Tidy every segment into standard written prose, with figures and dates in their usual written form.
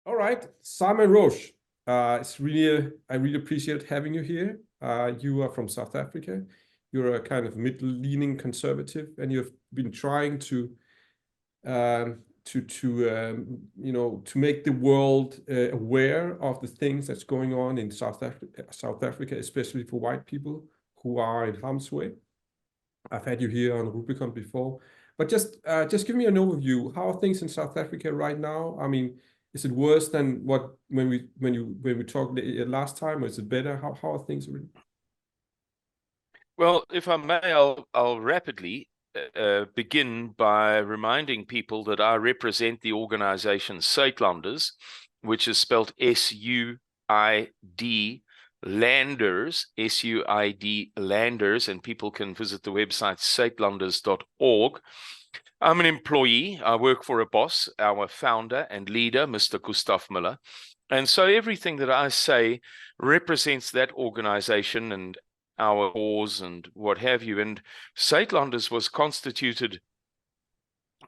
All right, Simon Roche. I really appreciate having you here. You are from South Africa. You're a kind of middle-leaning conservative, and you've been trying to make the world aware of the things that's going on in South Africa, especially for white people who are in harm's way. I've had you here on Rubicon before, but just give me an overview. How are things in South Africa right now? I mean, is it worse than when we talked last time, or is it better? How are things really? Well, if I may, I'll rapidly begin by reminding people that I represent the organization Suidlanders, which is spelled S-U-I-D Landers, S-U-I-D Landers, and people can visit the website suidlanders.org. I'm an employee. I work for a boss, our founder and leader, Mr. Gustav Miller. And so everything that I say represents that organization and our cause and what have you. And Suidlanders was constituted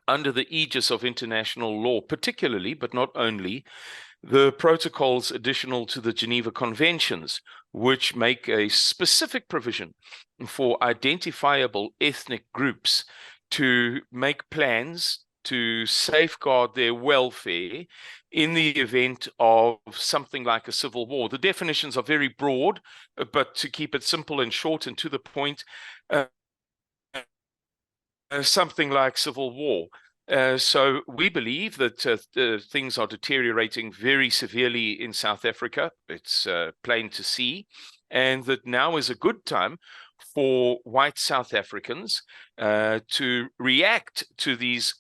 under the aegis of international law, particularly, but not only, the protocols additional to the Geneva Conventions, which make a specific provision for identifiable ethnic groups to make plans to safeguard their welfare in the event of something like a civil war. The definitions are very broad, but to keep it simple and short and to the point, something like civil war. So we believe that things are deteriorating very severely in South Africa. It's plain to see, and that now is a good time for white South Africans to react to these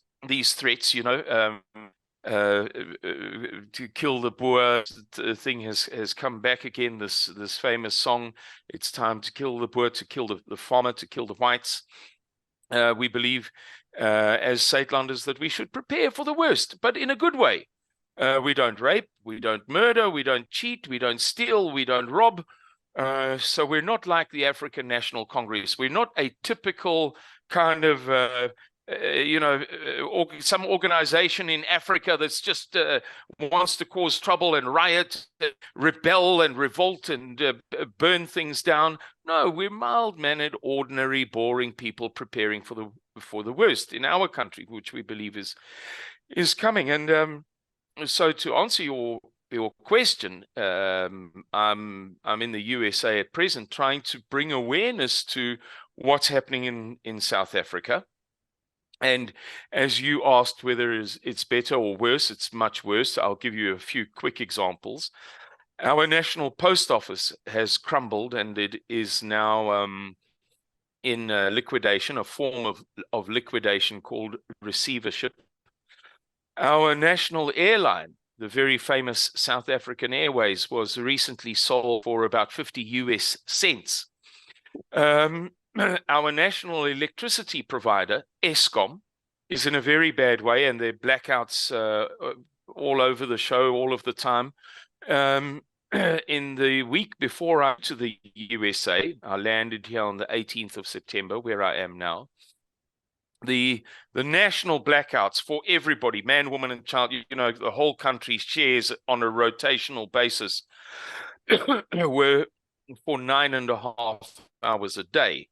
threats. To kill the Boer, the thing has come back again. This famous song, "It's time to kill the Boer, to kill the farmer, to kill the whites." We believe, as Suidlanders, that we should prepare for the worst, but in a good way. We don't rape, we don't murder, we don't cheat, we don't steal, we don't rob. So we're not like the African National Congress. We're not a typical kind of, some organization in Africa that's just wants to cause trouble and riot, rebel and revolt and burn things down. No, we're mild-mannered, ordinary, boring people preparing for the worst in our country, which we believe is coming. And so to answer your question, I'm in the USA at present, trying to bring awareness to what's happening in South Africa. And as you asked whether it's better or worse, it's much worse. I'll give you a few quick examples. Our national post office has crumbled, and it is now in liquidation, a form of liquidation called receivership. Our national airline, the very famous South African Airways, was recently sold for about 50 US cents. Our national electricity provider, Eskom, is in a very bad way, and there are blackouts all over the show all of the time. In the week before I went to the USA, I landed here on the 18th of September, where I am now. The national blackouts for everybody, man, woman, and child, the whole country shares on a rotational basis, were for 9.5 hours a day.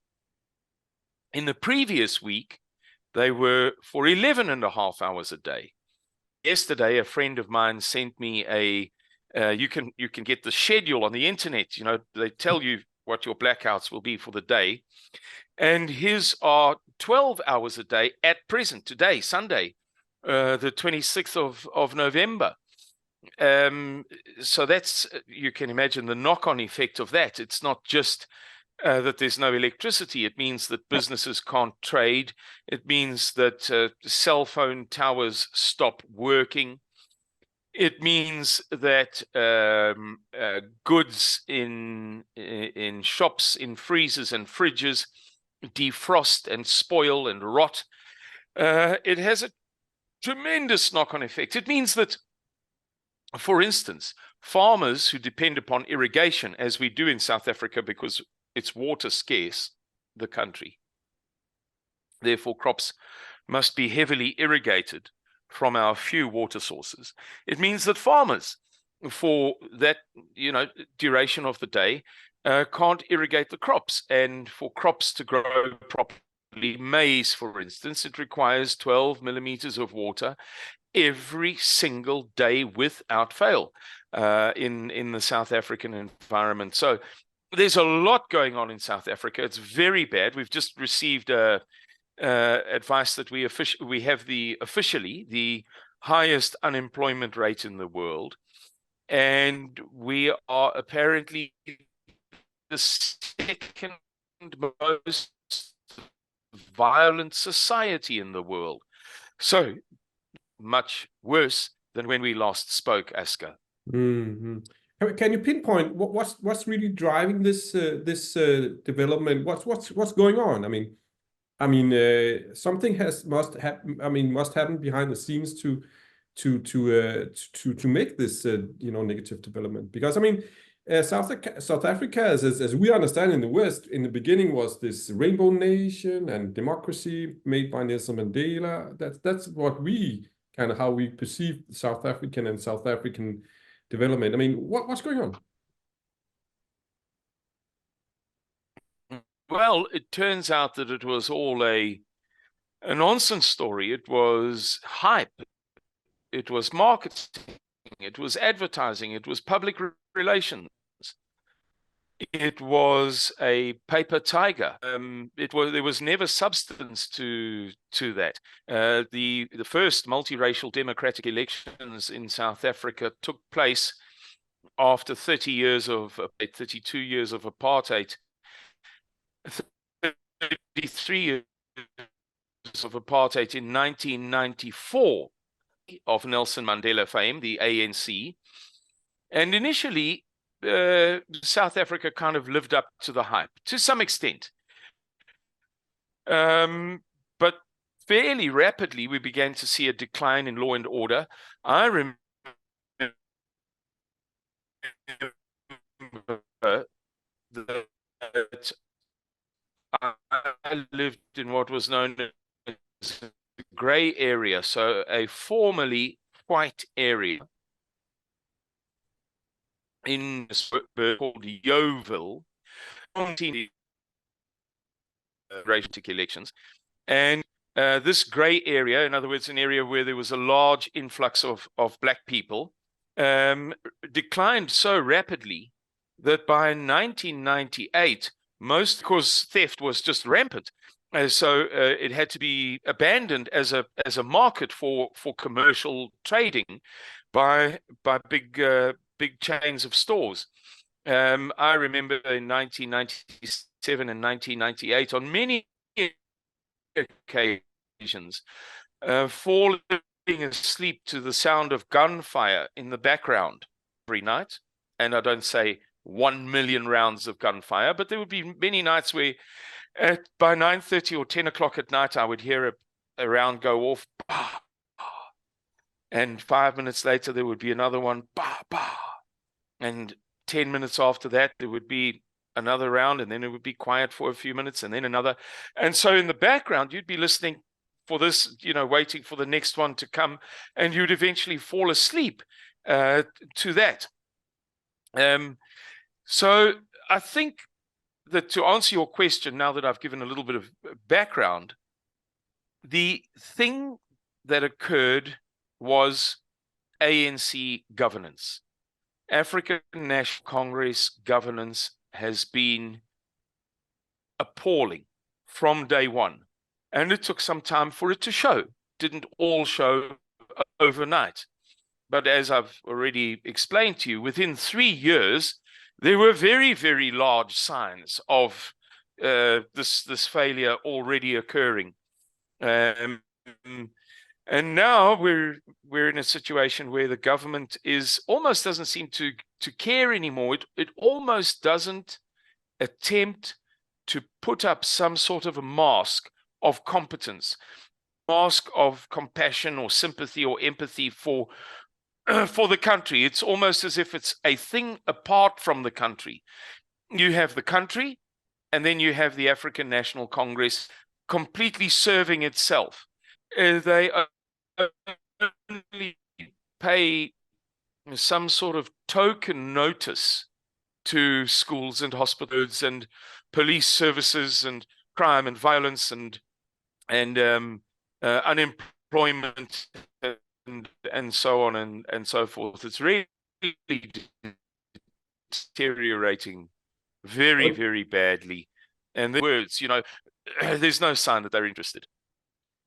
In the previous week, they were for 11.5 hours a day. Yesterday, a friend of mine sent me you can get the schedule on the internet. They tell you what your blackouts will be for the day. And his are 12 hours a day at present, today, Sunday, the 26th of November. So that's, you can imagine the knock-on effect of that. It's not just that there's no electricity. It means that businesses can't trade. It means that cell phone towers stop working. It means that goods in shops, in freezers and fridges, defrost and spoil and rot. It has a tremendous knock-on effect. It means that, for instance, farmers who depend upon irrigation, as we do in South Africa because it's water scarce, the country, therefore crops must be heavily irrigated. from our few water sources, it means that farmers, for that duration of the day, can't irrigate the crops. And for crops to grow properly, maize, for instance, it requires 12 millimeters of water every single day without fail in the South African environment. So there's a lot going on in South Africa. It's very bad. We've just received advice that we have officially the highest unemployment rate in the world, and we are apparently the second most violent society in the world. So much worse than when we last spoke, Asker. Mm-hmm. Can you pinpoint what's really driving this development? What's going on? Something must happen behind the scenes to make this negative development. Because South Africa, as we understand in the West, in the beginning was this rainbow nation and democracy made by Nelson Mandela. That's what we kind of how we perceive South African and South African development. What's going on? Well, it turns out that it was all a nonsense story. It was hype. It was marketing. It was advertising. It was public relations. It was a paper tiger. There was never substance to that. The first multiracial democratic elections in South Africa took place after 32 years of apartheid. 33 years of apartheid in 1994 of Nelson Mandela fame, the ANC. And initially, South Africa kind of lived up to the hype to some extent. But fairly rapidly, we began to see a decline in law and order. I remember that I lived in what was known as the grey area, so a formerly white area in called Yeoville, elections. And this grey area, in other words, an area where there was a large influx of black people, declined so rapidly that by 1998, because theft was just rampant, so it had to be abandoned as a market for commercial trading by big chains of stores. I remember in 1997 and 1998, on many occasions, falling asleep to the sound of gunfire in the background every night. And I don't say 1 million rounds of gunfire, but there would be many nights where by 9:30 or 10 o'clock at night, I would hear a round go off, bah, bah. And 5 minutes later, there would be another one, bah, bah. And 10 minutes after that, there would be another round, and then it would be quiet for a few minutes, and then another. And so in the background, you'd be listening for this, waiting for the next one to come, and you'd eventually fall asleep to that. So I think that to answer your question, now that I've given a little bit of background, the thing that occurred was ANC governance. African National Congress governance has been appalling from day one. And it took some time for it to show. Didn't all show overnight. But as I've already explained to you, within 3 years, there were very, very large signs of this failure already occurring. And now we're in a situation where the government almost doesn't seem to care anymore. It almost doesn't attempt to put up some sort of a mask of competence, mask of compassion or sympathy or empathy for the country. It's almost as if it's a thing apart from the country. You have the country, and then you have the African National Congress completely serving itself. They only pay some sort of token notice to schools and hospitals and police services and crime and violence and unemployment and so on and so forth. It's really deteriorating very, very badly. And the words, there's no sign that they're interested.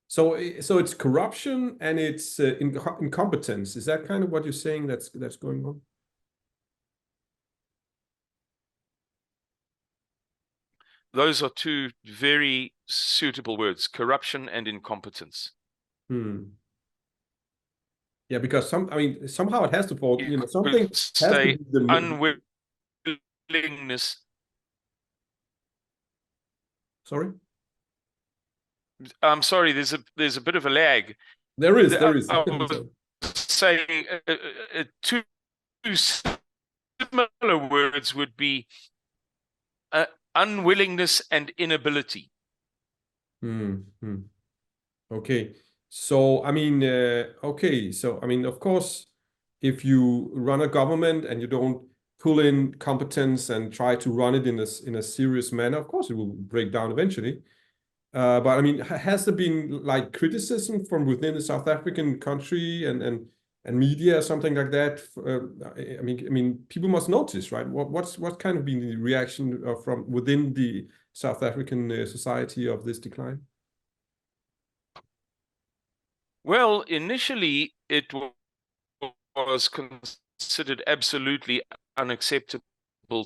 So it's corruption and it's incompetence. Is that kind of what you're saying that's going on? Those are two very suitable words: corruption and incompetence. Yeah, because somehow it has to fall. You Something could has to say be the unwillingness. Sorry. I'm sorry. There's a bit of a lag. There is. I was saying two similar words would be unwillingness and inability. Okay. So, of course, if you run a government and you don't pull in competence and try to run it in a serious manner, of course, it will break down eventually. But has there been like criticism from within the South African country and media or something like that? People must notice, right? What's kind of been the reaction from within the South African society of this decline? Well, initially it was considered absolutely unacceptable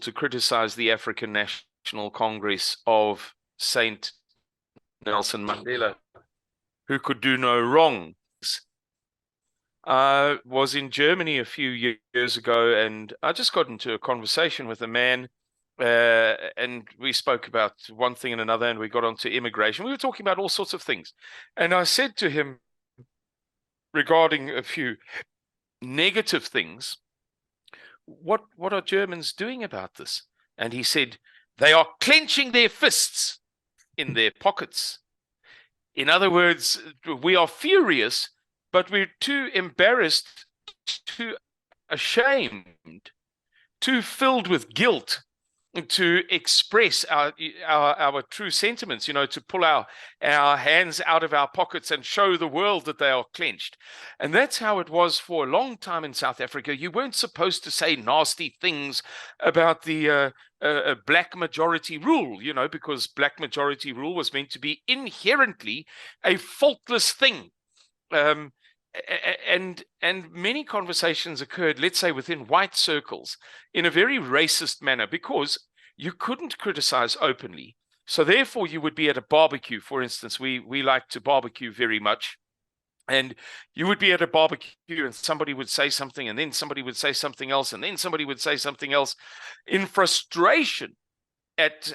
to criticize the African National Congress of Saint Nelson Mandela, who could do no wrong. I was in Germany a few years ago, and I just got into a conversation with a man, and we spoke about one thing and another, and we got onto immigration. We were talking about all sorts of things. And I said to him, regarding a few negative things, what are Germans doing about this? And he said, they are clenching their fists in their pockets. In other words, we are furious, but we're too embarrassed, too ashamed, too filled with guilt to express our true sentiments, to pull our hands out of our pockets and show the world that they are clenched. And that's how it was for a long time in South Africa. You weren't supposed to say nasty things about the black majority rule, because black majority rule was meant to be inherently a faultless thing. And many conversations occurred, let's say, within white circles in a very racist manner, because you couldn't criticize openly. So therefore, you would be at a barbecue, for instance. We like to barbecue very much. And you would be at a barbecue and somebody would say something, and then somebody would say something else, and then somebody would say something else in frustration at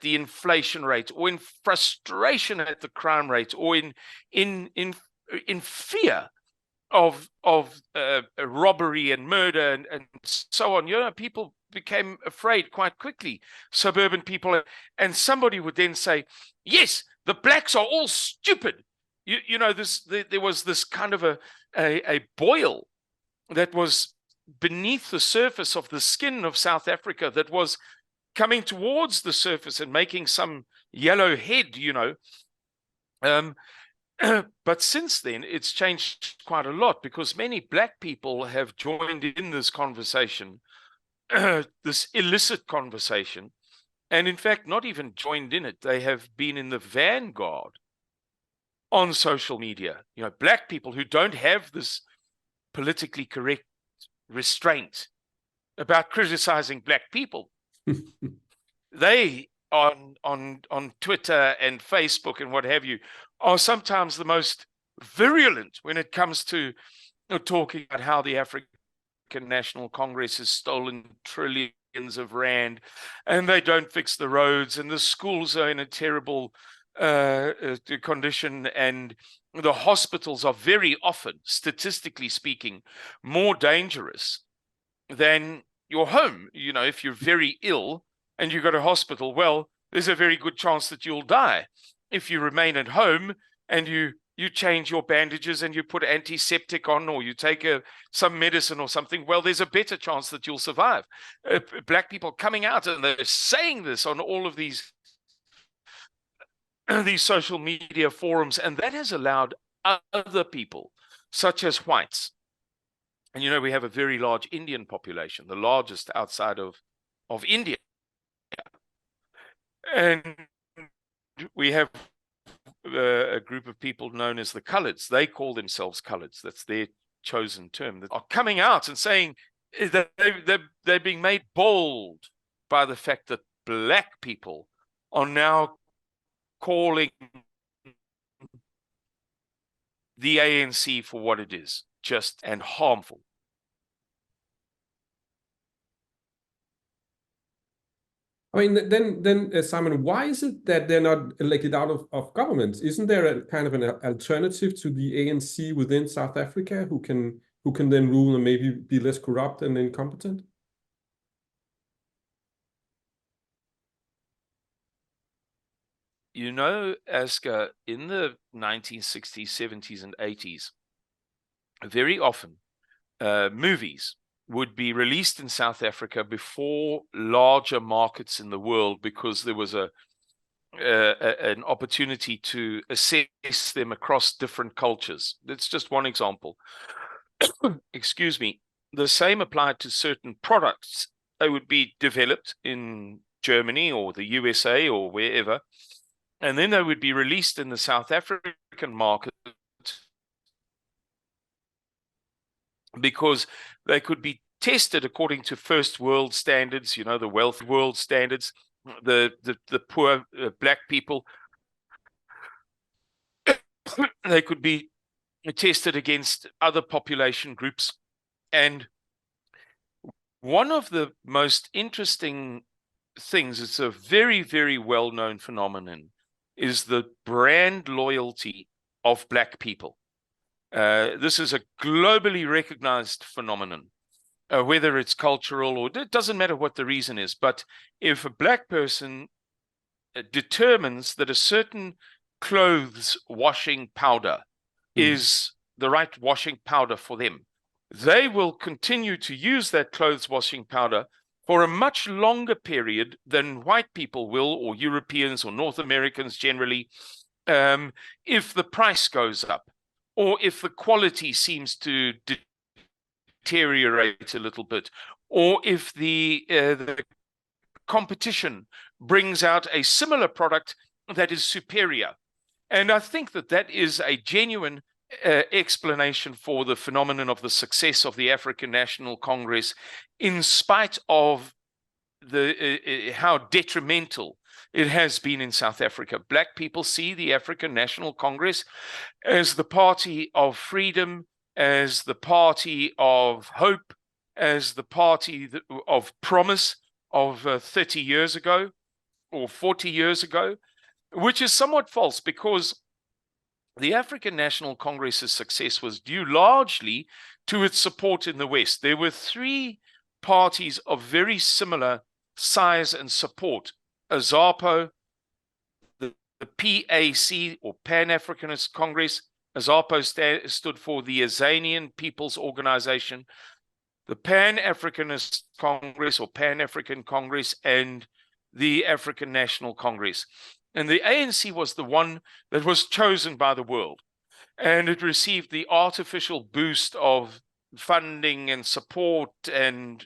the inflation rate, or in frustration at the crime rate, or in fear of robbery and murder and so on. People became afraid quite quickly, suburban people, and somebody would then say, yes, the blacks are all stupid. There was this kind of a boil that was beneath the surface of the skin of South Africa that was coming towards the surface and making some yellow head, But since then, it's changed quite a lot, because many black people have joined in this conversation, this illicit conversation, and in fact, not even joined in it. They have been in the vanguard on social media. Black people who don't have this politically correct restraint about criticizing black people. They on Twitter and Facebook and what have you are sometimes the most virulent when it comes to talking about how the African National Congress has stolen trillions of rand, and they don't fix the roads, and the schools are in a terrible condition, and the hospitals are very often, statistically speaking, more dangerous than your home. If you're very ill and you go to hospital, well, there's a very good chance that you'll die. If you remain at home and you you change your bandages and you put antiseptic on, or you take some medicine or something, well, there's a better chance that you'll survive. Black people coming out and they're saying this on all of these social media forums, and that has allowed other people, such as whites. And you know, we have a very large Indian population, the largest outside of India. And we have a group of people known as the coloreds. They call themselves coloreds. That's their chosen term. That are coming out and saying that they're being made bold by the fact that black people are now calling the ANC for what it is, just and harmful. I mean, then Simon, why is it that they're not elected out of government? Isn't there a kind of an alternative to the ANC within South Africa who can then rule and maybe be less corrupt and incompetent? You know, Asker, in the 1960s, 70s, and 80s, very often movies would be released in South Africa before larger markets in the world, because there was an opportunity to assess them across different cultures. That's just one example. Excuse me. The same applied to certain products. They would be developed in Germany or the USA or wherever, and then they would be released in the South African market because they could be tested according to first world standards, you know, the wealthy world standards, the poor black people. They could be tested against other population groups. And one of the most interesting things, it's a very, very well-known phenomenon, is the brand loyalty of black people. This is a globally recognized phenomenon, whether it's cultural or it doesn't matter what the reason is. But if a black person determines that a certain clothes washing powder is the right washing powder for them, they will continue to use that clothes washing powder for a much longer period than white people will, or Europeans or North Americans generally, if the price goes up, or if the quality seems to deteriorate a little bit, or if the competition brings out a similar product that is superior. And I think that is a genuine explanation for the phenomenon of the success of the African National Congress, in spite of the how detrimental it has been in South Africa. Black people see the African National Congress as the party of freedom, as the party of hope, as the party of promise of 30 years ago or 40 years ago, which is somewhat false, because the African National Congress's success was due largely to its support in the West. There were three parties of very similar size and support: AZAPO, the PAC, or Pan-Africanist Congress. AZAPO stood for the Azanian People's Organization, the Pan-Africanist Congress, or Pan-African Congress, and the African National Congress. And the ANC was the one that was chosen by the world. And it received the artificial boost of funding and support and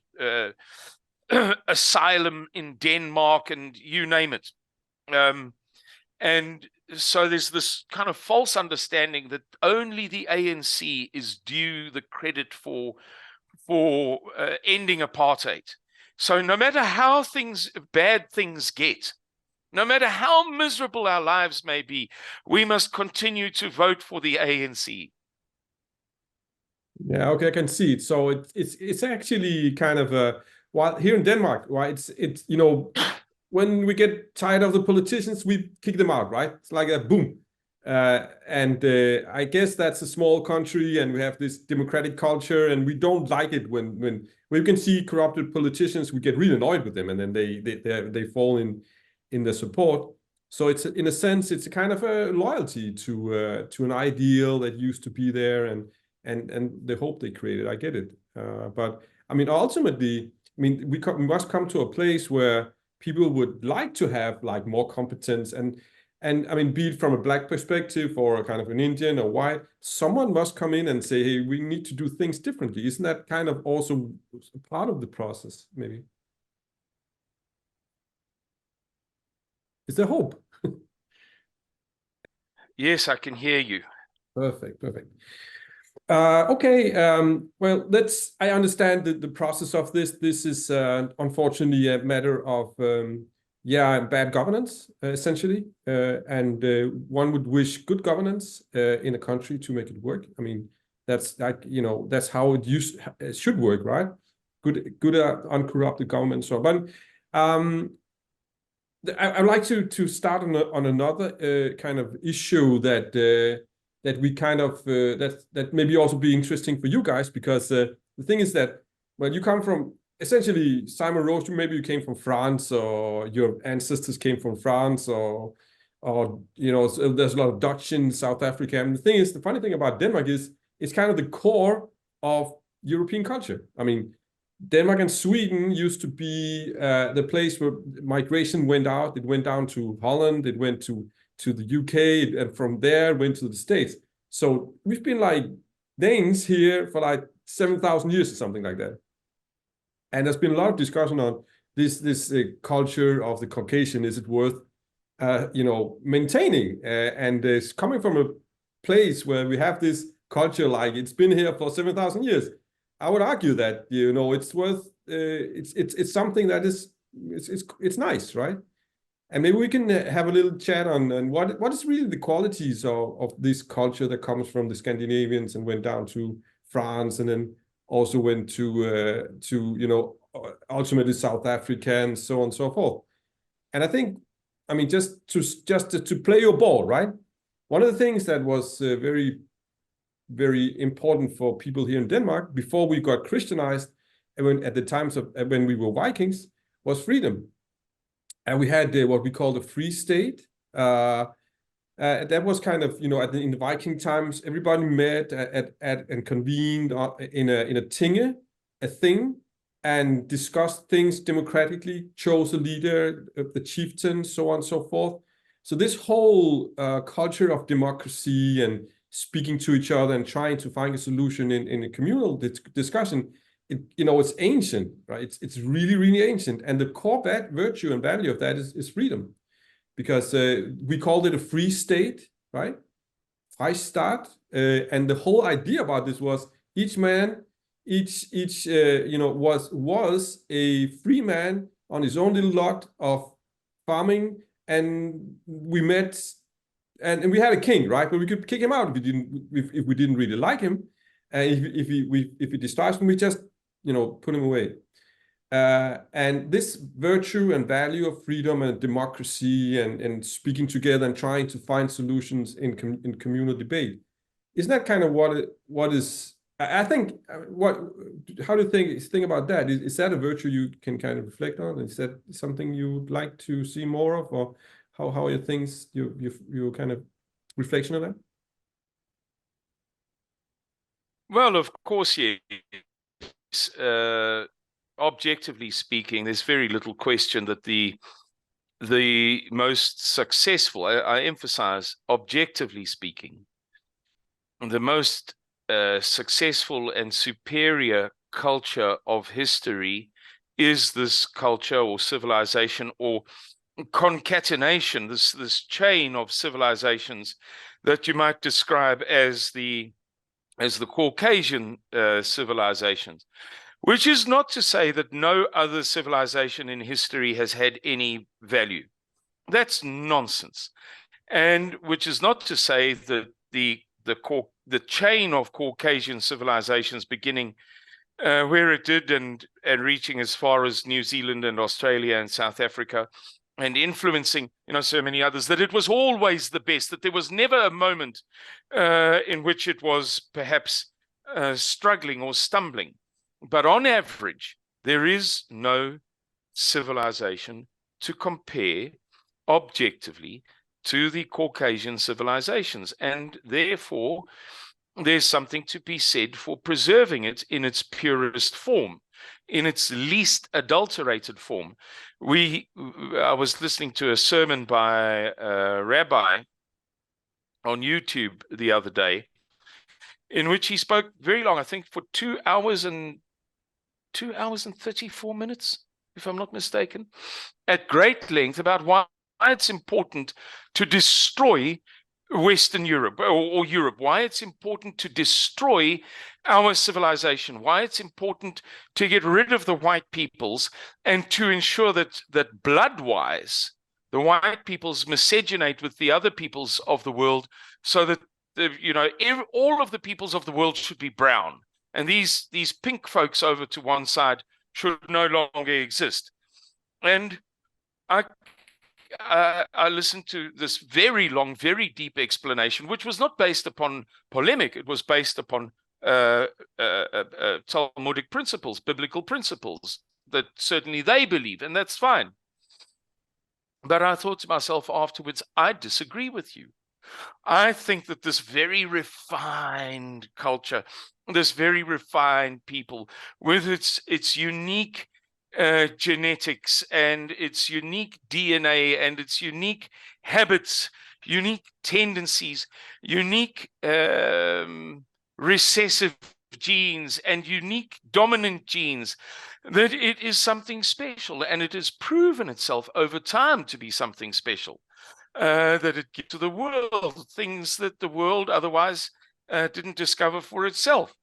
asylum in Denmark and you name it. And so there's this kind of false understanding that only the ANC is due the credit for ending apartheid. So no matter how bad things get, no matter how miserable our lives may be, we must continue to vote for the ANC. Yeah, okay, I can see it. So it's actually kind of while here in Denmark, right? It's you know, when we get tired of the politicians, we kick them out, right? It's like a boom. And I guess that's a small country, and we have this democratic culture, and we don't like it when we can see corrupted politicians. We get really annoyed with them, and then they fall in the support. So it's in a sense, it's a kind of a loyalty to an ideal that used to be there, and the hope they created. I get it, but I mean, ultimately, I mean, we must come to a place where people would like to have like more competence, and I mean, be it from a black perspective or a kind of an Indian or white, someone must come in and say, hey, we need to do things differently. Isn't that kind of also part of the process, maybe? Is there hope? Yes, I can hear you. Perfect, perfect. Okay, well, I understand the process of this. This is unfortunately a matter of, yeah, bad governance, essentially. And one would wish good governance in a country to make it work. I mean, that's like, that's how it should work, right? Good, uncorrupted government. So, but I'd like to start on another kind of issue that we kind of that maybe also be interesting for you guys, because the thing is that, well, you come from essentially, Simon Roche, maybe you came from France, or your ancestors came from France, or so there's a lot of Dutch in South Africa. And the thing is, the funny thing about Denmark is it's kind of the core of European culture. I mean, Denmark and Sweden used to be the place where migration went out. It went down to Holland, it went to the UK, and from there it went to the States. So we've been like Danes here for like 7,000 years or something like that. And there's been a lot of discussion on this culture of the Caucasian. Is it worth maintaining? And it's coming from a place where we have this culture, like it's been here for 7,000 years. I would argue that it's worth it's something that is it's nice, right? And maybe we can have a little chat on what is really the qualities of this culture that comes from the Scandinavians and went down to France, and then also went to ultimately South Africa, and so on and so forth. And I think, I mean, just to play your ball, right? One of the things that was very very important for people here in Denmark before we got Christianized, and at the times of when we were Vikings, was freedom. And we had what we call the Free State. That was kind of, in the Viking times, everybody met at and convened in a tinge, a thing, and discussed things democratically, chose a leader, the chieftain, so on and so forth. So this whole culture of democracy and speaking to each other and trying to find a solution in a communal discussion, it's ancient, right? It's really, really ancient. And the core virtue and value of that is freedom, because we called it a free state, right? Freistaat. And the whole idea about this was each man, was a free man on his own little lot of farming. And we met, and we had a king, right? But we could kick him out if we didn't really like him. If he destroys him, we just put him away. And this virtue and value of freedom and democracy and speaking together and trying to find solutions in communal debate, isn't that kind of what is? I think how do you think about that? Is that a virtue you can kind of reflect on? Is that something you would like to see more of, or how are your things, your kind of reflection on that? Well, of course, yes. Objectively speaking, there's very little question that the most successful, I emphasize, objectively speaking, the most successful and superior culture of history is this culture or civilization or concatenation, this chain of civilizations that you might describe as the Caucasian civilizations. Which is not to say that no other civilization in history has had any value. That's nonsense. And which is not to say that the chain of Caucasian civilizations beginning where it did and reaching as far as New Zealand and Australia and South Africa and influencing so many others, that it was always the best, that there was never a moment in which it was perhaps struggling or stumbling. But on average, there is no civilization to compare objectively to the Caucasian civilizations, and therefore there's something to be said for preserving it in its purest form, in its least adulterated form. I was listening to a sermon by a rabbi on YouTube the other day, in which he spoke very long, I think for 2 hours and 34 minutes, if I'm not mistaken, at great length about why it's important to destroy Western Europe or Europe, why it's important to destroy our civilization, why it's important to get rid of the white peoples and to ensure that blood-wise, the white peoples miscegenate with the other peoples of the world, so that all of the peoples of the world should be brown, and these pink folks over to one side should no longer exist. And I listened to this very long, very deep explanation, which was not based upon polemic. It was based upon Talmudic principles, biblical principles that certainly they believe, and that's fine. But I thought to myself afterwards, I disagree with you. I think that this very refined culture, this very refined people, with its unique genetics and its unique DNA and its unique habits, unique tendencies, unique recessive genes and unique dominant genes, that it is something special, and it has proven itself over time to be something special. That it gives to the world things that the world otherwise didn't discover for itself.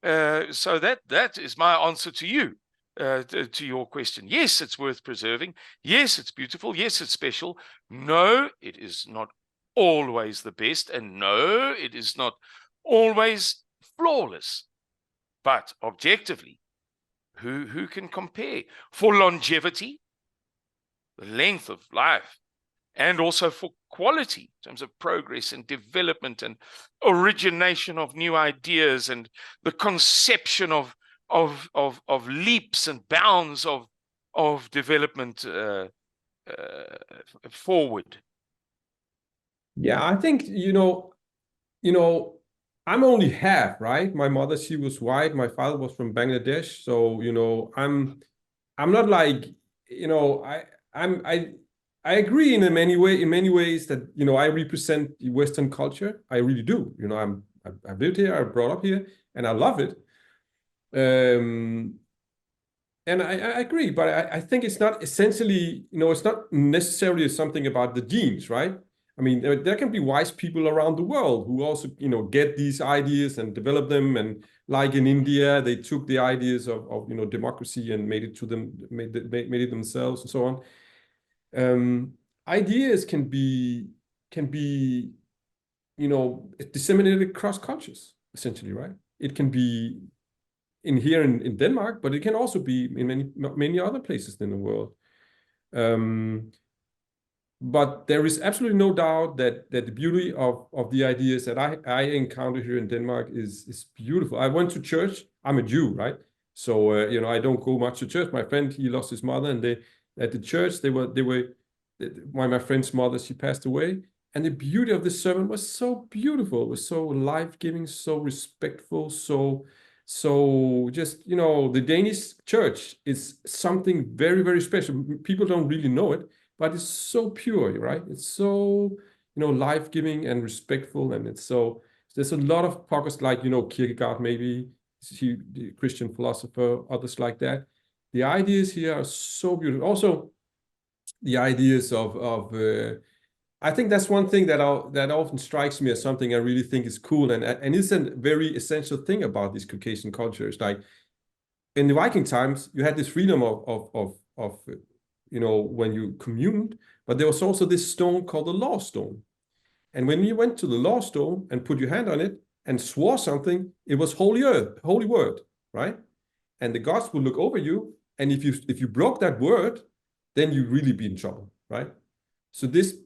So that is my answer to you, to your question. Yes, it's worth preserving. Yes, it's beautiful. Yes, it's special. No, it is not always the best, and no, it is not always flawless. But objectively, who can compare? For longevity, the length of life, and also for quality in terms of progress and development and origination of new ideas and the conception of leaps and bounds of development forward. Yeah, I think, I'm only half, right? My mother, she was white. My father was from Bangladesh. So, I'm not like, I agree in many ways that, I represent Western culture. I really do. I've lived here, I've brought up here, and I love it. And I agree, but I think it's not essentially, it's not necessarily something about the genes, right? I mean, there can be wise people around the world who also, get these ideas and develop them. And like in India, they took the ideas of democracy and made it to them, made it themselves, and so on. Ideas can be disseminated across cultures, essentially, right? It can be here in Denmark, but it can also be in many other places in the world. But there is absolutely no doubt that the beauty of the ideas that I encounter here in Denmark is beautiful. I went to church. I'm a Jew, right? So I don't go much to church. My friend, he lost his mother, and they at the church they were my friend's mother, she passed away, and the beauty of this sermon was so beautiful. It was so life-giving, so respectful, so just the Danish church is something very, very special. People don't really know it, but it's so pure, right? It's so, life-giving and respectful. And there's a lot of pockets like, Kierkegaard, maybe, the Christian philosopher, others like that. The ideas here are so beautiful. Also, the ideas of I think that's one thing that often strikes me as something I really think is cool. And it's a very essential thing about these Caucasian cultures. Like in the Viking times, you had this freedom of when you communed, but there was also this stone called the law stone. And when you went to the law stone and put your hand on it and swore something, it was holy word, right? And the gods would look over you, and if you broke that word, then you'd really be in trouble, right? So this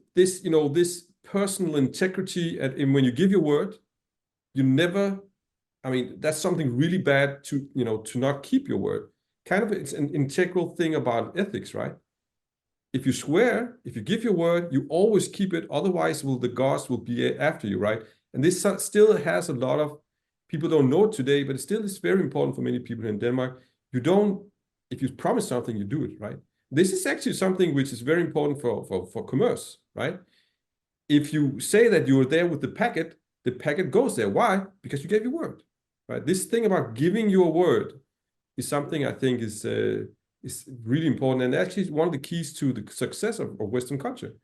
personal integrity, and when you give your word, you never, I mean, that's something really bad to not keep your word. Kind of, it's an integral thing about ethics, right? if you swear, if you give your word, you always keep it. Otherwise, the gods will be after you, right? And this still has a lot of people don't know it today, but it still is very important for many people in Denmark. If you promise something, you do it, right? This is actually something which is very important for commerce, right? If you say that you were there with the packet goes there. Why? Because you gave your word, right? This thing about giving your word is something I think is really important, and actually one of the keys to the success of Western culture.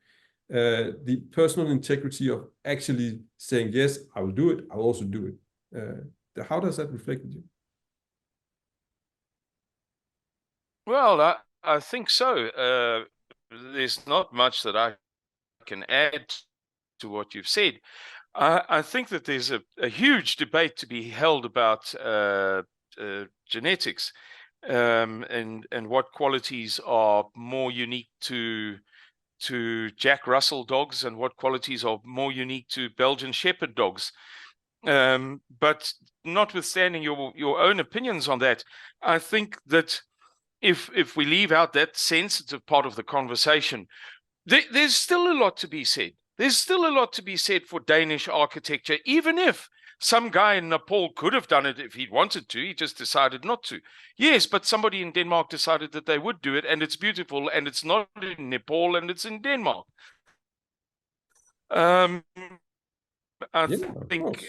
The personal integrity of actually saying, yes, I will do it, I'll also do it. How does that reflect with you? Well, I think so. There's not much that I can add to what you've said. I think that there's a huge debate to be held about genetics, and what qualities are more unique to Jack Russell dogs and what qualities are more unique to Belgian Shepherd dogs. But notwithstanding your own opinions on that, I think that if we leave out that sensitive part of the conversation, there's still a lot to be said. There's still a lot to be said for Danish architecture, even if some guy in Nepal could have done it if he'd wanted to. He just decided not to. Yes, but somebody in Denmark decided that they would do it, and it's beautiful, and it's not in Nepal, and it's in Denmark. I think,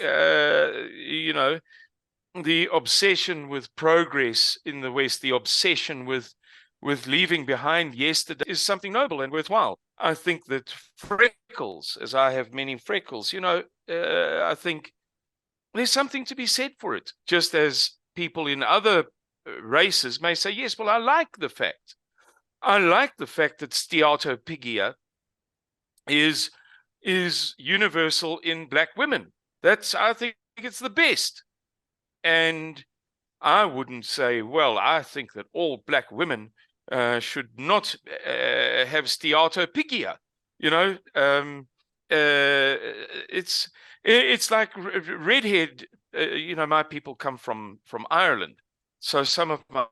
the obsession with progress in the West, the obsession with leaving behind yesterday is something noble and worthwhile. I think that freckles, as I have many freckles, I think there's something to be said for it. Just as people in other races may say, yes, well, I like the fact that steatopigia is universal in Black women. I think it's the best. And I wouldn't say, well, I think that all Black women should not have steatopigia. It's like redhead. My people come from Ireland, so some of my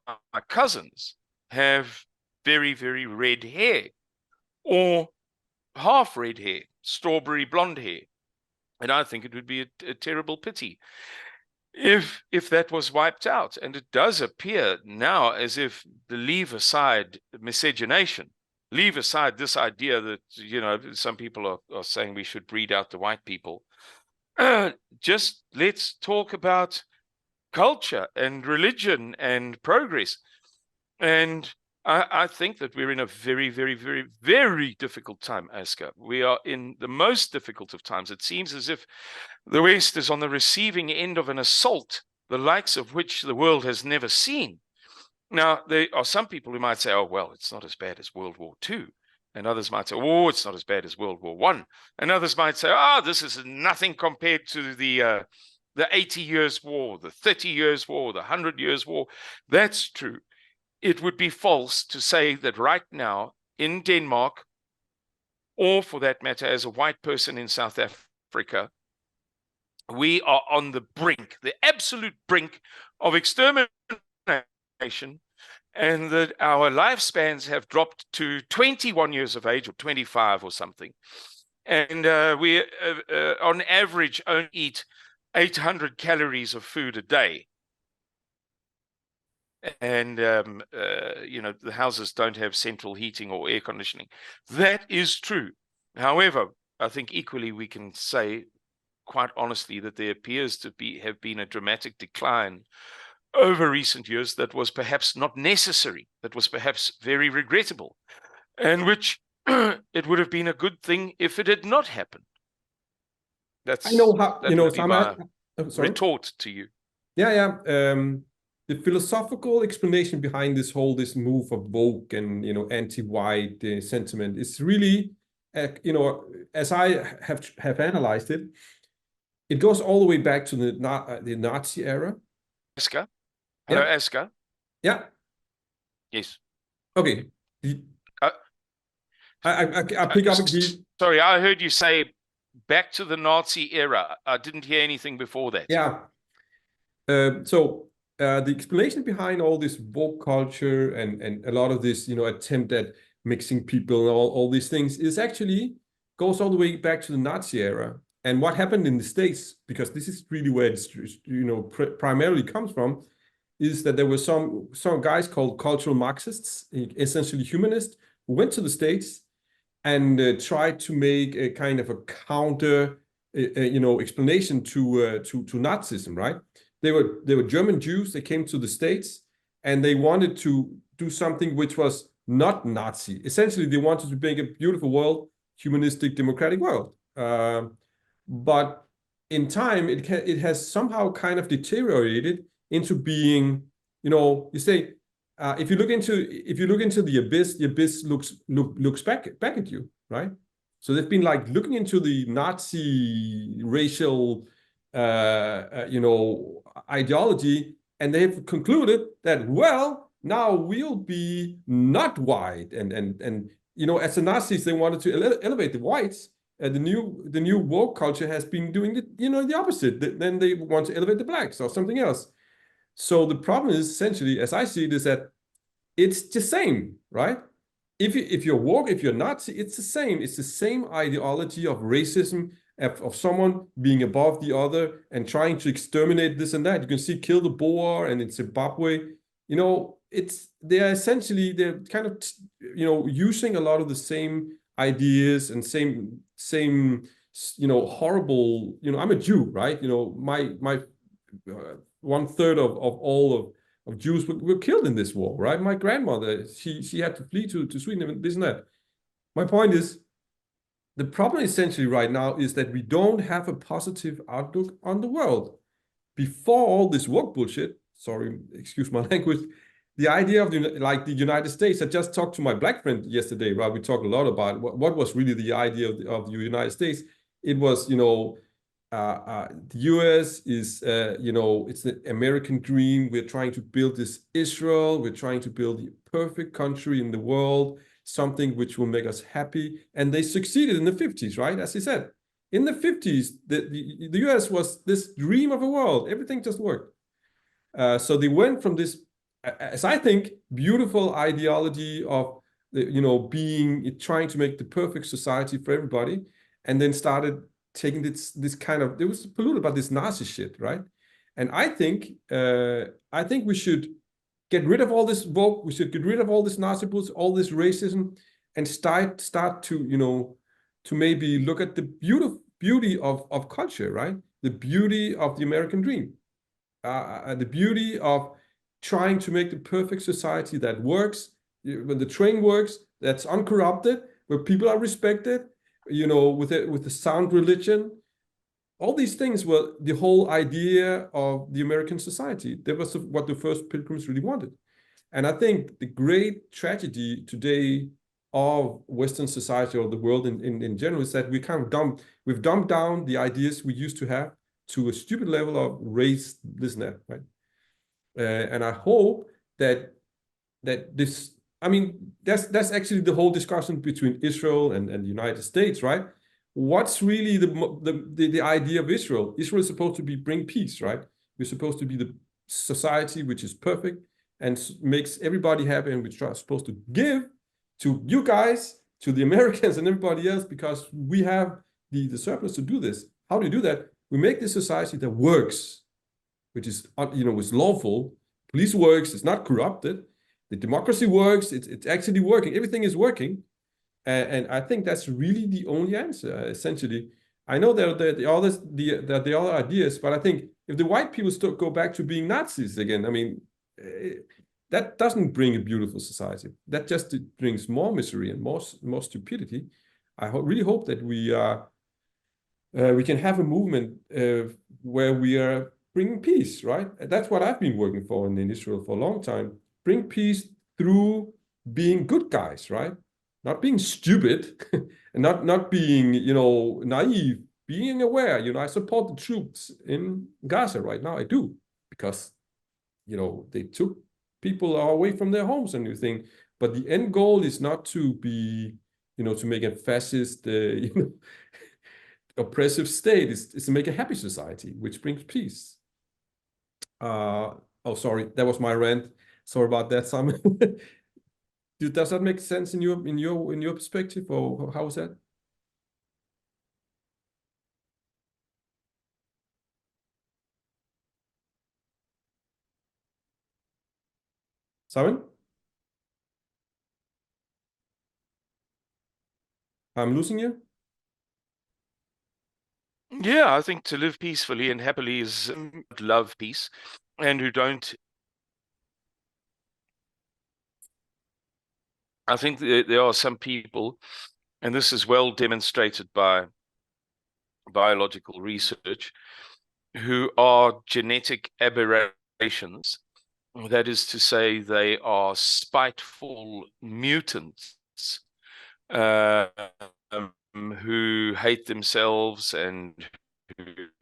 cousins have very, very red hair, or half red hair, strawberry blonde hair, and I think it would be a terrible pity if that was wiped out. And it does appear now as if leave aside miscegenation, leave aside this idea that some people are saying we should breed out the white people. Just let's talk about culture and religion and progress. And I think that we're in a very, very, very, very difficult time, Asger. We are in the most difficult of times. It seems as if the West is on the receiving end of an assault, the likes of which the world has never seen. Now, there are some people who might say, oh, well, it's not as bad as World War II. And others might say, oh, it's not as bad as World War I. And others might say, oh, this is nothing compared to the 80 Years' War, the 30 Years' War, the 100 Years' War. That's true. It would be false to say that right now in Denmark, or for that matter, as a white person in South Africa, we are on the brink, the absolute brink of extermination, and that our lifespans have dropped to 21 years of age or 25 or something. And we, on average, only eat 800 calories of food a day. And, the houses don't have central heating or air conditioning. That is true. However, I think equally we can say quite honestly that there appears to have been a dramatic decline over recent years that was perhaps not necessary, that was perhaps very regrettable, and which it would have been a good thing if it had not happened. That would be my retort to you. Yeah. The philosophical explanation behind this move of woke and anti-white sentiment is really, as I have analyzed it, it goes all the way back to the Nazi era. Asger? Hello, yeah. Asger? Yeah. Yes. Okay. I pick up again. Sorry, I heard you say back to the Nazi era. I didn't hear anything before that. Yeah. The explanation behind all this woke culture and a lot of this, attempt at mixing people and all these things, is actually goes all the way back to the Nazi era. And what happened in the States, because this is really where it's, primarily comes from, is that there were some guys called cultural Marxists, essentially humanists, who went to the States and tried to make a kind of a counter, explanation to Nazism, right? They were German Jews. They came to the States and they wanted to do something which was not Nazi. Essentially, they wanted to make a beautiful world, humanistic, democratic world. But in time, it has somehow kind of deteriorated into being, you say, if you look into the abyss looks back at you, right? So they've been like looking into the Nazi racial, ideology, and they've concluded that, well, now we'll be not white, and as the Nazis, they wanted to elevate the whites. The new woke culture has been doing the opposite. Then they want to elevate the blacks or something else. So the problem is essentially, as I see it, is that it's the same, right? If you're woke, if you're Nazi, it's the same. It's the same ideology of racism, of someone being above the other and trying to exterminate this and that. You can see Kill the Boer and in Zimbabwe. They're kind of using a lot of the same ideas and same horrible. I'm a Jew, right? My 1/3 of all of Jews were killed in this war, right? My grandmother, she had to flee to Sweden and this and that. My point is, the problem essentially right now is that we don't have a positive outlook on the world. Before all this woke bullshit, sorry, excuse my language, the idea of the United States, I just talked to my black friend yesterday, right? We talked a lot about what was really the idea of the United States. It was, the US is, it's the American dream. We're trying to build this Israel. We're trying to build the perfect country in the world, something which will make us happy. And they succeeded in the 50s, right? As he said, in the 50s, the US was this dream of a world. Everything just worked. So they went from this, as I think, beautiful ideology of, trying to make the perfect society for everybody, and then started taking this kind of, it was polluted by this Nazi shit, right? And I think we should get rid of all this woke. We should get rid of all this Nazi bullshit, all this racism, and start to to maybe look at the beauty of culture, right? The beauty of the American dream, the beauty of trying to make the perfect society that works, when the train works, that's uncorrupted, where people are respected, with a sound religion. All these things were the whole idea of the American society. That was what the first pilgrims really wanted. And I think the great tragedy today of Western society or the world in general is that we've dumbed down the ideas we used to have to a stupid level of race, this and that, right? And I hope that this, I mean, that's actually the whole discussion between Israel and the United States, right? What's really the idea of Israel? Israel is supposed to bring peace, right? We're supposed to be the society which is perfect and makes everybody happy, and we're supposed to give to you guys, to the Americans and everybody else, because we have the surplus to do this. How do you do that? We make this society that works, which is, is lawful. Police works, it's not corrupted. The democracy works, it's actually working. Everything is working. And I think that's really the only answer, essentially. I know there are the other ideas, but I think if the white people still go back to being Nazis again, I mean, that doesn't bring a beautiful society. That just brings more misery and more stupidity. I really hope that we can have a movement where we are bringing peace, right? That's what I've been working for in Israel for a long time. Bring peace through being good guys, right? Not being stupid and not being, naive, being aware. I support the troops in Gaza right now. I do, because, they took people away from their homes and everything. But the end goal is not to be, to make a fascist, oppressive state. Is to make a happy society, which brings peace. Oh, sorry, that was my rant. Sorry about that, Simon. Does that make sense in your perspective, or how is that? Simon, I'm losing you. Yeah, I think to live peacefully and happily is love peace, and who don't. I think there are some people, and this is well demonstrated by biological research, who are genetic aberrations. That is to say, they are spiteful mutants uh, who hate themselves and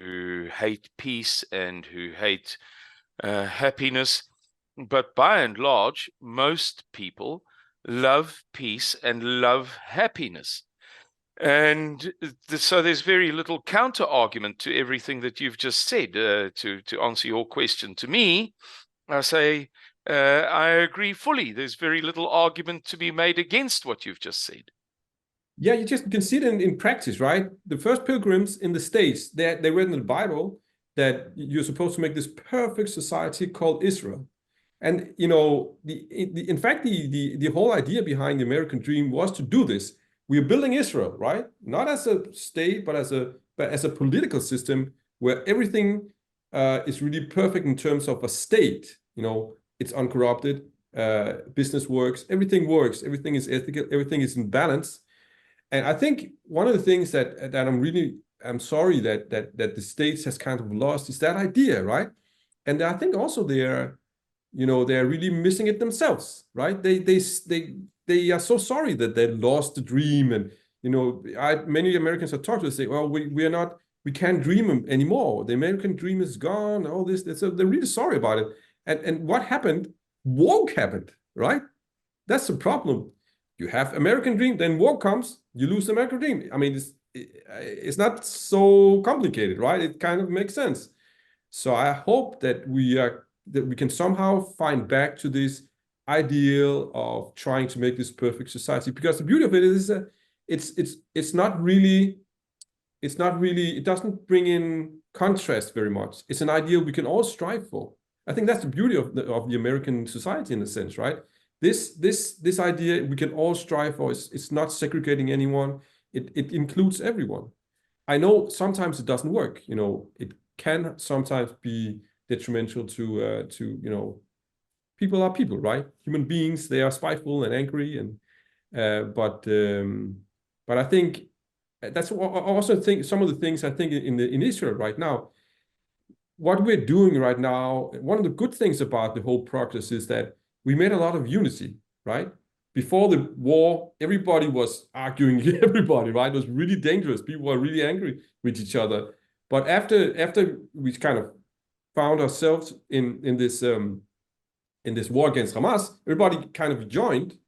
who hate peace and who hate happiness. But by and large, most people love peace and love happiness. And so there's very little counter argument to everything that you've just said. To answer your question to me, I say I agree fully. There's very little argument to be made against what you've just said. Yeah, you can see it in practice, right? The first pilgrims in the States, they read in the Bible that you're supposed to make this perfect society called Israel. And you know, in fact, the whole idea behind the American dream was to do this. We're building Israel, right? Not as a state, but as a political system where everything is really perfect in terms of a state. You know, it's uncorrupted, business works, everything is ethical, everything is in balance. And I think one of the things that I'm sorry that the States has kind of lost is that idea, right? And I think also they're really missing it themselves, right? They are so sorry that they lost the dream. And many Americans I talk to say, well, we can't dream anymore. The American dream is gone. All this, so they're really sorry about it. And what happened? Woke happened, right? That's the problem. You have American dream, then war comes, you lose the American dream. I mean, it's not so complicated, right? It kind of makes sense. So I hope that we can somehow find back to this ideal of trying to make this perfect society. Because the beauty of it is that it's not really it doesn't bring in contrast very much. It's an ideal we can all strive for. I think that's the beauty of the American society in a sense, right? This idea we can all strive for. It's not segregating anyone. It includes everyone. I know sometimes it doesn't work. It can sometimes be detrimental to people are people, right? Human beings, they are spiteful and angry, and but I think that's also think some of the things I think in Israel right now. What we're doing right now, one of the good things about the whole process is that we made a lot of unity, right? Before the war, everybody was arguing everybody, right? It was really dangerous. People were really angry with each other. But after we kind of found ourselves in this war against Hamas, everybody kind of joined.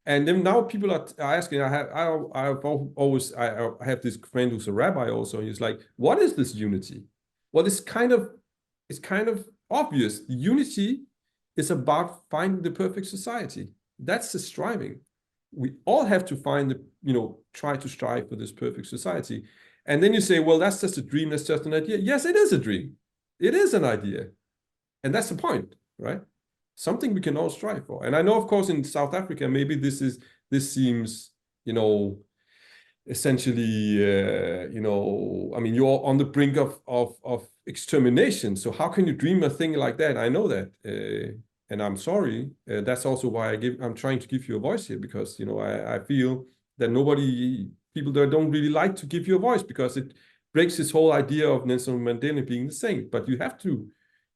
And then now people are asking. I have this friend who's a rabbi also. And he's like, "What is this unity?" Well, it's kind of obvious. The unity is about finding the perfect society. That's the striving. We all have to try to strive for this perfect society. And then you say, well, that's just a dream. That's just an idea. Yes, it is a dream. It is an idea. And that's the point, right? Something we can all strive for. And I know, of course, in South Africa, maybe this seems, essentially, I mean, you're on the brink of extermination. So how can you dream a thing like that? I know that, and I'm sorry. That's also why I'm trying to give you a voice here, because I feel that people that don't really like to give you a voice, because it breaks this whole idea of Nelson Mandela being the saint. But you have to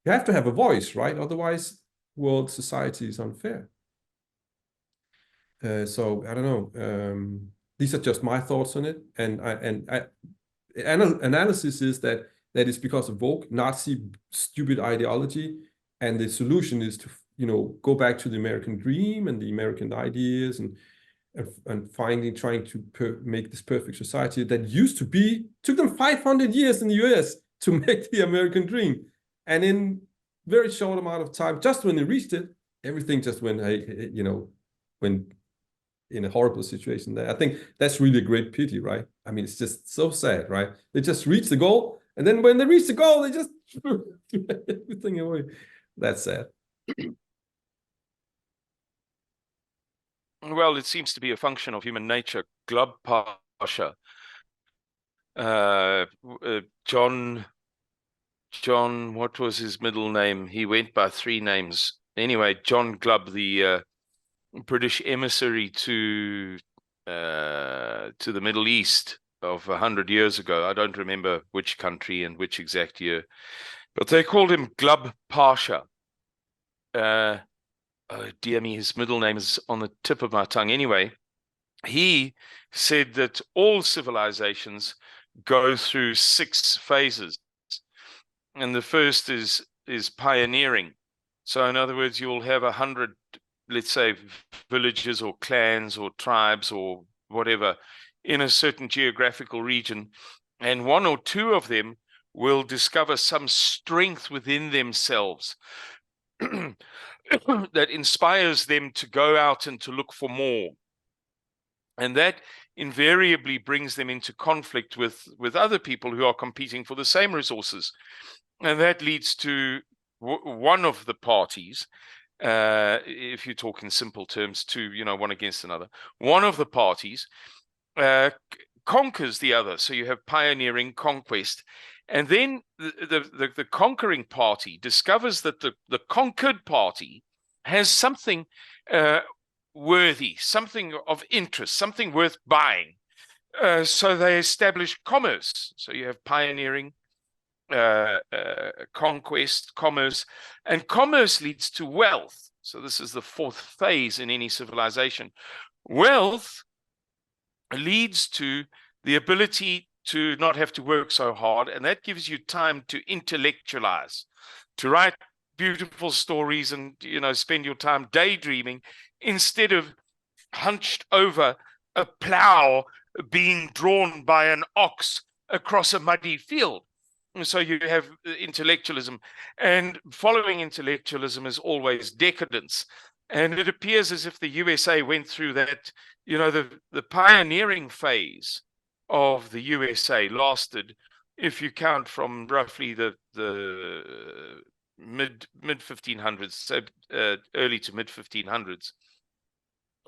have a voice, right? Otherwise, world society is unfair. So I don't know. These are just my thoughts on it, and analysis is that is because of woke Nazi stupid ideology, and the solution is to go back to the American dream and the American ideas, and trying to make this perfect society that took them 500 years in the US to make the American dream, and in very short amount of time, just when they reached it, everything just went, hey, when in a horrible situation there. I think that's really a great pity, right? I mean, it's just so sad, right? They just reach the goal, and then when they reach the goal, they just threw everything away. That's sad. Well, it seems to be a function of human nature. Glub Pasha, John, what was his middle name? He went by 3 names. Anyway, John Glubb, the British emissary to the Middle East of 100 years ago. I don't remember which country and which exact year, but they called him Glub Pasha. Oh, dear me, his middle name is on the tip of my tongue. Anyway, he said that all civilizations go through 6 phases. And the first is pioneering. So in other words, you'll have 100, let's say, villages or clans or tribes or whatever in a certain geographical region, and 1 or 2 of them will discover some strength within themselves that inspires them to go out and to look for more. And that invariably brings them into conflict with other people who are competing for the same resources. And that leads to one of the parties, if you talk in simple terms, to, one against another, one of the parties conquers the other. So you have pioneering, conquest. And then the conquering party discovers that the conquered party has something worthy, something of interest, something worth buying. So they establish commerce. So you have pioneering, conquest, commerce, and commerce leads to wealth. So this is the 4th phase in any civilization. Wealth leads to the ability to not have to work so hard, and that gives you time to intellectualize, to write beautiful stories and, spend your time daydreaming instead of hunched over a plow being drawn by an ox across a muddy field. So you have intellectualism, and following intellectualism is always decadence. And it appears as if the USA went through that, the pioneering phase of the USA lasted, if you count from roughly the mid 1500s, so early to mid 1500s,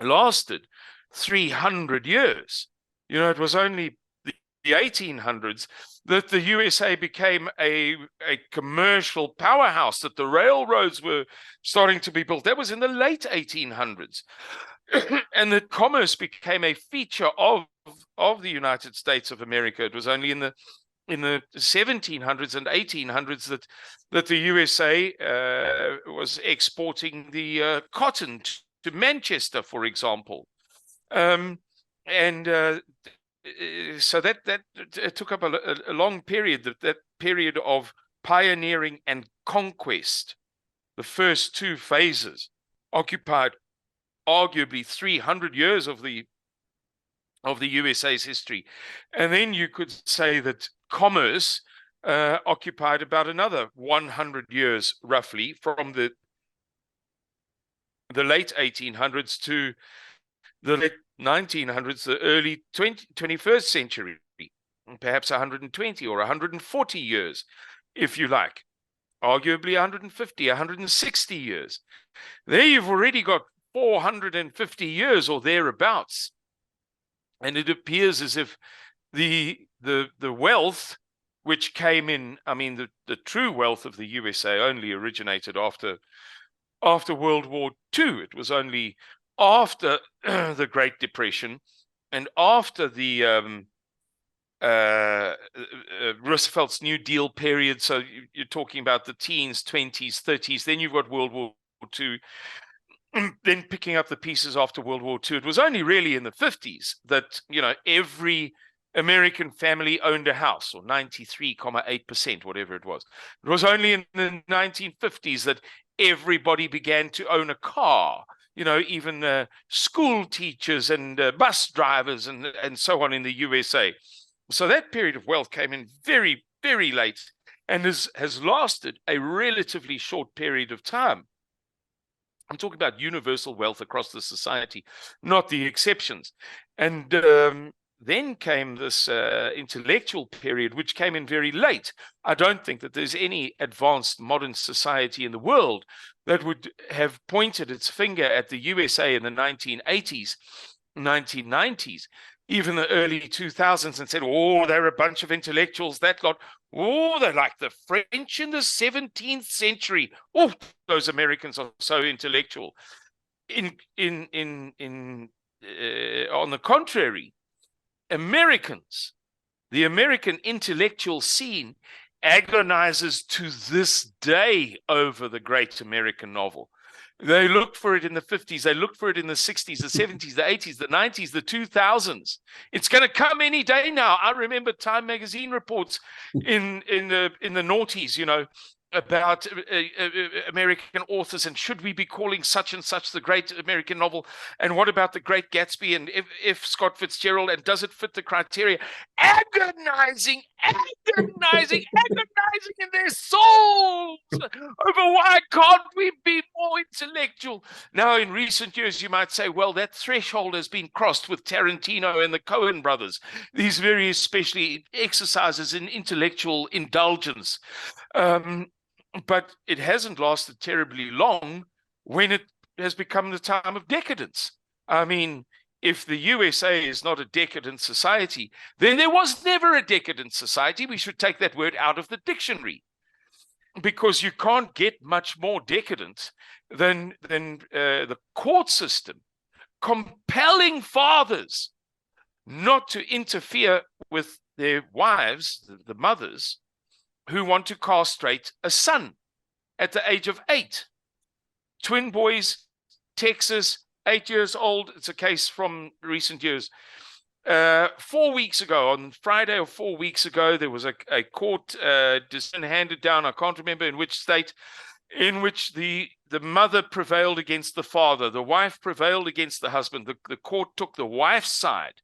lasted 300 years. It was only the 1800s that the USA became a commercial powerhouse, that the railroads were starting to be built. That was in the late 1800s. And that commerce became a feature of the United States of America. It was only in the 1700s and 1800s that the USA was exporting the cotton to Manchester, for example. So that it took up a long period, that period of pioneering and conquest. The first 2 phases occupied arguably 300 years of the USA's history. And then you could say that commerce occupied about another 100 years, roughly, from the late 1800s to the late 1900s, the early 21st century, perhaps 120 or 140 years, if you like, arguably 150, 160 years. There you've already got 450 years or thereabouts. And it appears as if the wealth which came in, the true wealth of the USA only originated after World War II. It was only after the Great Depression and after the Roosevelt's New Deal period. So you're talking about the teens, 20s, 30s. Then you've got World War II. Then picking up the pieces after World War II. It was only really in the 50s that, every American family owned a house, or 93.8%, whatever it was. It was only in the 1950s that everybody began to own a car. Even school teachers and bus drivers and so on in the USA. So that period of wealth came in very, very late and has lasted a relatively short period of time. I'm talking about universal wealth across the society, not the exceptions. And then came this intellectual period, which came in very late. I don't think that there's any advanced modern society in the world that would have pointed its finger at the USA in the 1980s, 1990s, even the early 2000s, and said, oh, they're a bunch of intellectuals, that lot. Oh, they're like the French in the 17th century. Oh, those Americans are so intellectual. On the contrary, Americans, the American intellectual scene agonizes to this day over the great American novel. They looked for it in the 50s. They looked for it in the 60s, the 70s, the 80s, the 90s, the 2000s. It's going to come any day now. I remember Time magazine reports in the noughties, you know, about American authors, and should we be calling such and such the great American novel, and what about the Great Gatsby, and if Scott Fitzgerald, and does it fit the criteria? Agonizing in their souls over why can't we be more intellectual. Now, in recent years, you might say, well, that threshold has been crossed with Tarantino and the Coen brothers, these very especially exercises in intellectual indulgence. But it hasn't lasted terribly long when it has become the time of decadence. I mean, if the USA is not a decadent society, then there was never a decadent society. We should take that word out of the dictionary, because you can't get much more decadent than the court system compelling fathers not to interfere with their wives, the mothers, who want to castrate a son at the age of 8. Twin boys, Texas, 8 years old. It's a case from recent years. 4 weeks ago, on Friday or 4 weeks ago, there was a court decision handed down, I can't remember in which state, in which the mother prevailed against the father. The wife prevailed against the husband. The court took the wife's side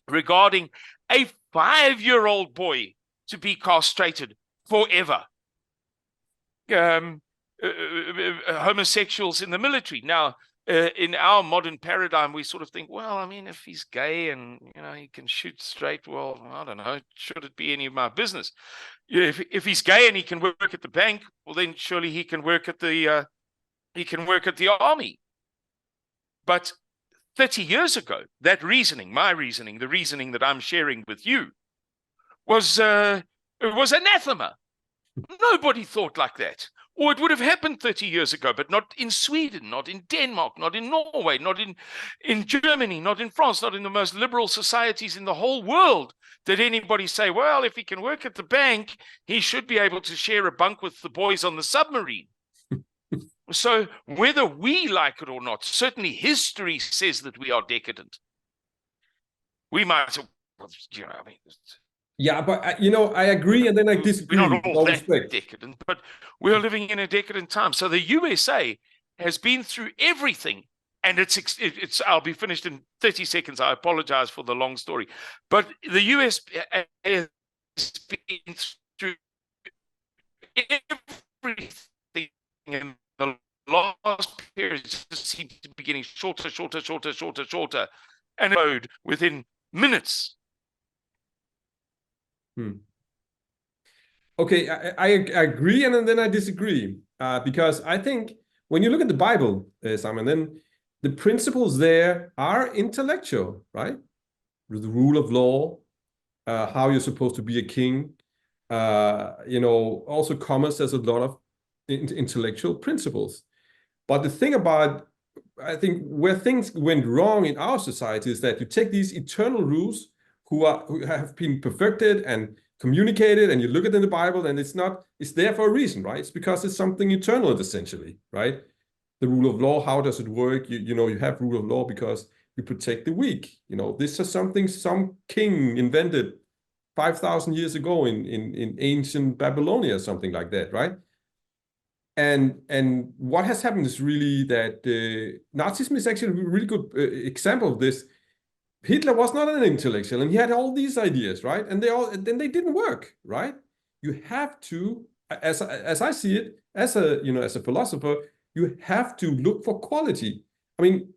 regarding a 5-year-old boy to be castrated forever. Homosexuals in the military. Now, in our modern paradigm, we sort of think, well, I mean, if he's gay and, you know, he can shoot straight, well, I don't know, should it be any of my business? If he's gay and he can work at the bank, well, then surely he can work at the army. But 30 years ago, that reasoning, my reasoning, the reasoning that I'm sharing with you, was anathema. Nobody thought like that. Or it would have happened 30 years ago, but not in Sweden, not in Denmark, not in Norway, not in Germany, not in France, not in the most liberal societies in the whole world. Did anybody say, well, if he can work at the bank, he should be able to share a bunk with the boys on the submarine? So whether we like it or not, certainly history says that we are decadent. We might, you know, I mean, yeah, but you know, I agree and then I disagree. We're not all that decadent, but we're living in a decadent time. So the USA has been through everything, and it's. I'll be finished in 30 seconds. I apologize for the long story, but the US has been through everything in the last period. It just seems to be getting shorter, and road within minutes. Okay, I agree and then I disagree, because I think when you look at the Bible, Simon, then the principles there are intellectual, right? The rule of law, how you're supposed to be a king, you know, also commerce has a lot of intellectual principles. But the thing about, I think, where things went wrong in our society is that you take these eternal rules who have been perfected and communicated, and you look at it in the Bible, and it's there for a reason, right? It's because it's something eternal, essentially, right? The rule of law, how does it work? You know, you have rule of law because you protect the weak. You know, this is something some king invented 5,000 years ago in ancient Babylonia, something like that, right? And what has happened is really that Nazism is actually a really good example of this. Hitler was not an intellectual, and he had all these ideas, right? And they didn't work, right? You have to, as I see it, as a philosopher, You have to look for quality. I mean,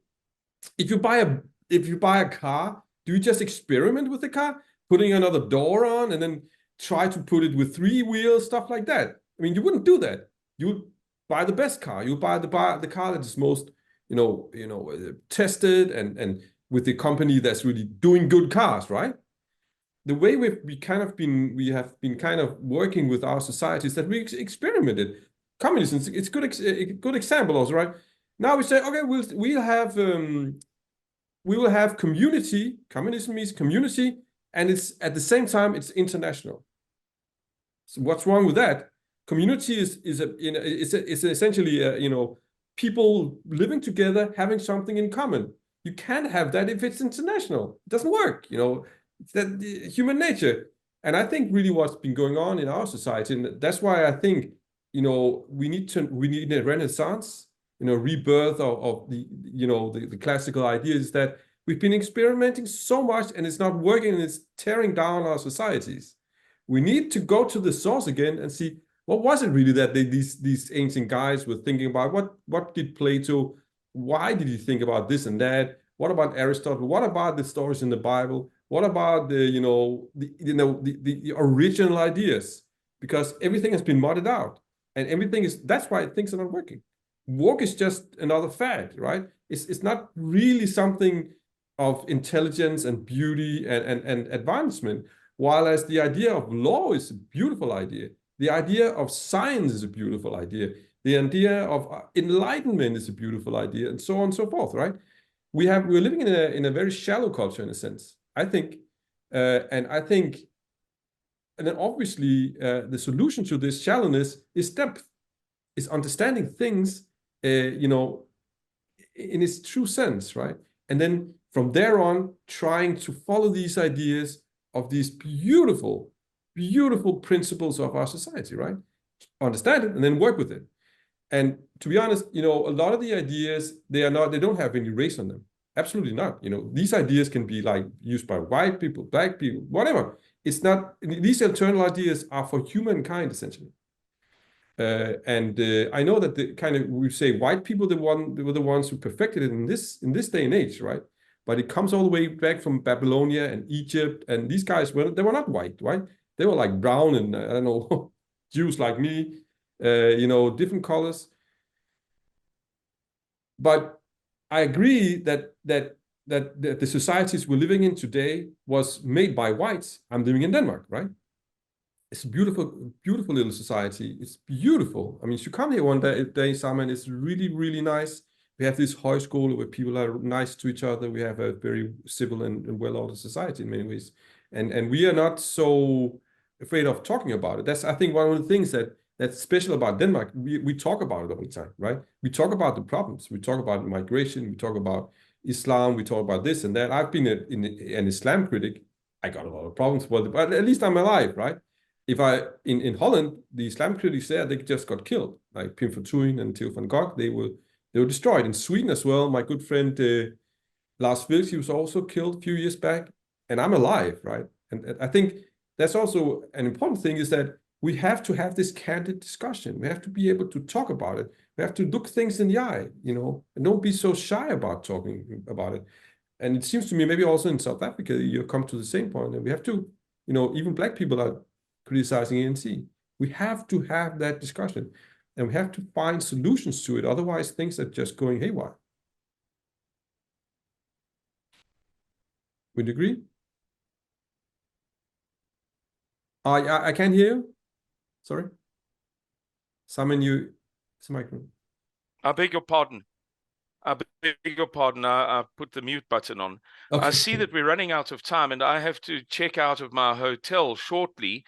if you buy a car, do you just experiment with the car, putting another door on and then try to put it with 3 wheels, stuff like that? I mean, you wouldn't do that. You would buy the best car. You buy the car that is most, tested and with the company that's really doing good cars, right? The way we have been kind of working with our society is that we experimented. Communism, it's a good example also, right? Now we say, okay, we will have community. Communism means community, and it's at the same time it's international. So what's wrong with that? Community is essentially people living together having something in common. You can't have that if it's international. It doesn't work. It's that human nature. And I think really what's been going on in our society, and that's why I think we need a renaissance, rebirth of the classical ideas that we've been experimenting so much and it's not working and it's tearing down our societies. We need to go to the source again and see what was it really that these ancient guys were thinking about. What did Plato? Why did he think about this and that? What about Aristotle? What about the stories in the Bible? What about the original ideas? Because everything has been modded out, and that's why things are not working. Work is just another fad, right? It's not really something of intelligence and beauty and advancement. While as the idea of law is a beautiful idea, the idea of science is a beautiful idea, the idea of enlightenment is a beautiful idea, and so on and so forth, right? We're living in a very shallow culture in a sense, I think, and I think, and then obviously the solution to this shallowness is depth, is understanding things, in its true sense, right? And then from there on, trying to follow these ideas of these beautiful, beautiful principles of our society, right? Understand it and then work with it. And to be honest, a lot of the ideas, they don't have any race on them. Absolutely not. These ideas can be like used by white people, black people, whatever. It's not, these eternal ideas are for humankind, essentially. And I know that we say white people were the ones who perfected it in this day and age, right? But it comes all the way back from Babylonia and Egypt, and these guys they were not white, right? They were like brown and I don't know, Jews like me, different colors. But I agree that the societies we're living in today was made by whites. I'm living in Denmark, right? It's a beautiful, beautiful little society. It's beautiful. I mean, you come here one day, Simon, it's really, really nice. We have this high school where people are nice to each other. We have a very civil and well-ordered society in many ways. And we are not so afraid of talking about it. That's, I think, one of the things that's special about Denmark. We talk about it all the time, right? We talk about the problems. We talk about migration. We talk about Islam. We talk about this and that. I've been an Islam critic. I got a lot of problems, but at least I'm alive, right? In Holland, the Islam critics there, they just got killed, like Pim Fortuyn and Theo van Gogh. They were destroyed. In Sweden as well, my good friend Lars Vilks, he was also killed a few years back, and I'm alive, right? And I think that's also an important thing, is that we have to have this candid discussion. We have to be able to talk about it. We have to look things in the eye, and don't be so shy about talking about it. And it seems to me, maybe also in South Africa, you come to the same point, and we have to, even black people are criticizing ANC. We have to have that discussion, and we have to find solutions to it. Otherwise, things are just going haywire. Would you agree? I can't hear you. Sorry. Simon, it's a microphone. I beg your pardon. I put the mute button on. Okay. I see that we're running out of time, and I have to check out of my hotel shortly.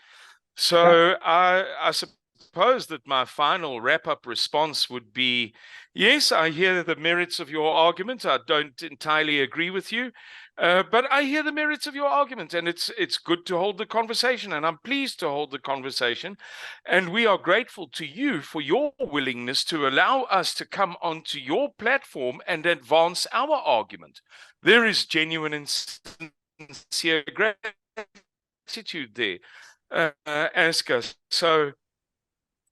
So yeah. I suppose that my final wrap-up response would be, yes, I hear the merits of your argument. I don't entirely agree with you, but I hear the merits of your argument, and it's good to hold the conversation, and I'm pleased to hold the conversation. And we are grateful to you for your willingness to allow us to come onto your platform and advance our argument. There is genuine and sincere gratitude there. Ask us. So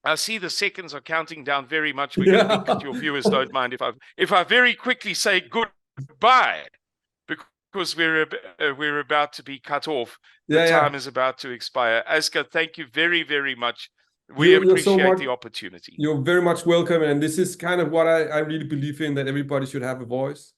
I see the seconds are counting down very much. We're going to be, your viewers don't mind if I very quickly say goodbye, because we're about to be cut off. The time is about to expire. Asger, thank you very, very much. We appreciate the opportunity. You're very much welcome. And this is kind of what I really believe in, that everybody should have a voice.